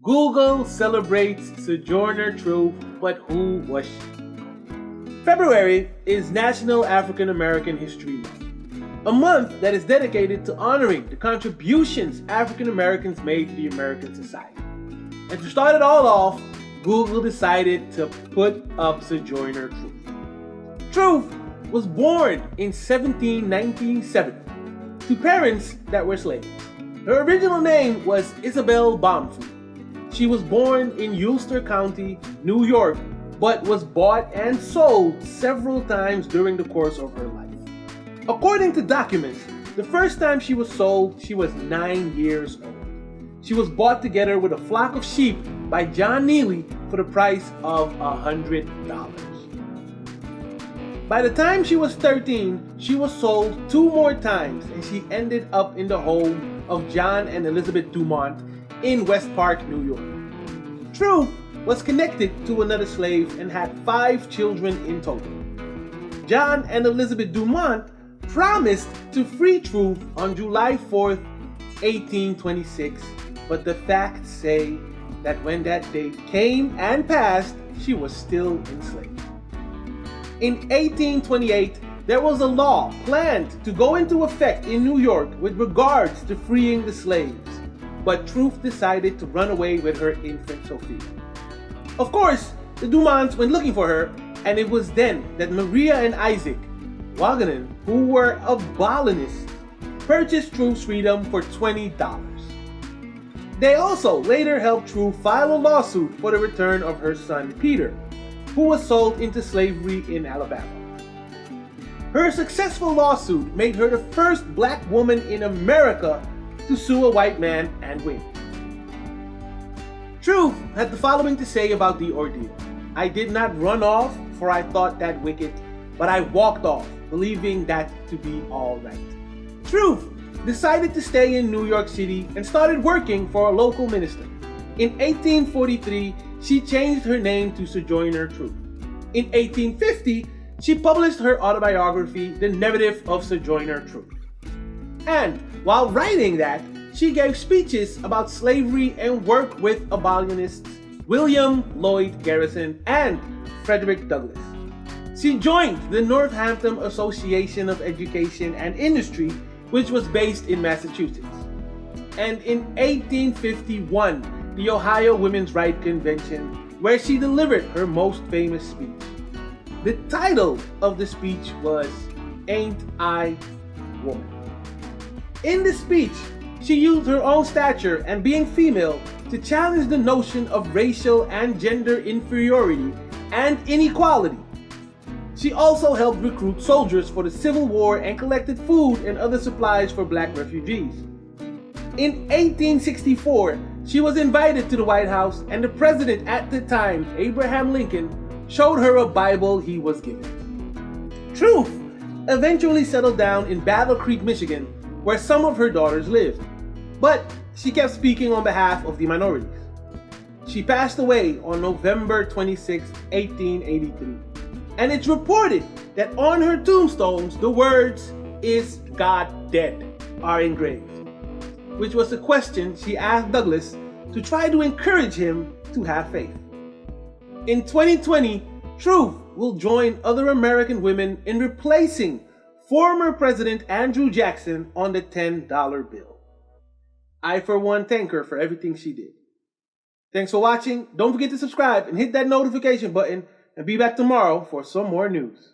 Google celebrates Sojourner Truth, but who was she? February is National African American History Month, a month that is dedicated to honoring the contributions African Americans made to the American society. And to start it all off, Google decided to put up Sojourner Truth. Truth was born in 1797 to parents that were slaves. Her original name was Isabel Baumfleet. She was born in Ulster County, New York, but was bought and sold several times during the course of her life. According to documents, the first time she was sold, she was 9 years old. She was bought together with a flock of sheep by John Neely for the price of $100. By the time she was 13, she was sold 2 more times, and she ended up in the home of John and Elizabeth Dumont in West Park, New York. Truth was connected to another slave and had 5 children in total. John and Elizabeth Dumont promised to free Truth on July 4th, 1826, but the facts say that when that date came and passed, she was still enslaved. In 1828, there was a law planned to go into effect in New York with regards to freeing the slaves, but Truth decided to run away with her infant Sophia. Of course, the Dumonts went looking for her, and it was then that Maria and Isaac Waganon, who were abolitionists, purchased Truth's freedom for $20. They also later helped Truth file a lawsuit for the return of her son Peter, who was sold into slavery in Alabama. Her successful lawsuit made her the first black woman in America to sue a white man and win. Truth had the following to say about the ordeal. "I did not run off, for I thought that wicked, but I walked off, believing that to be all right." Truth decided to stay in New York City and started working for a local minister. In 1843, she changed her name to Sojourner Truth. In 1850, she published her autobiography, The Narrative of Sojourner Truth. And while writing that, she gave speeches about slavery and worked with abolitionists William Lloyd Garrison and Frederick Douglass. She joined the Northampton Association of Education and Industry, which was based in Massachusetts. And in 1851, the Ohio Women's Rights Convention, where she delivered her most famous speech. The title of the speech was "Ain't I Woman?" In the speech, she used her own stature and being female to challenge the notion of racial and gender inferiority and inequality. She also helped recruit soldiers for the Civil War and collected food and other supplies for black refugees. In 1864, she was invited to the White House, and the president at the time, Abraham Lincoln, showed her a Bible he was given. Truth eventually settled down in Battle Creek, Michigan, where some of her daughters lived, but she kept speaking on behalf of the minorities. She passed away on November 26, 1883, and it's reported that on her tombstones the words "Is God dead?" are engraved, which was a question she asked Douglass to try to encourage him to have faith. In 2020, Truth will join other American women in replacing former President Andrew Jackson on the $10 bill. I, for one, thank her for everything she did. Thanks for watching. Don't forget to subscribe and hit that notification button, and be back tomorrow for some more news.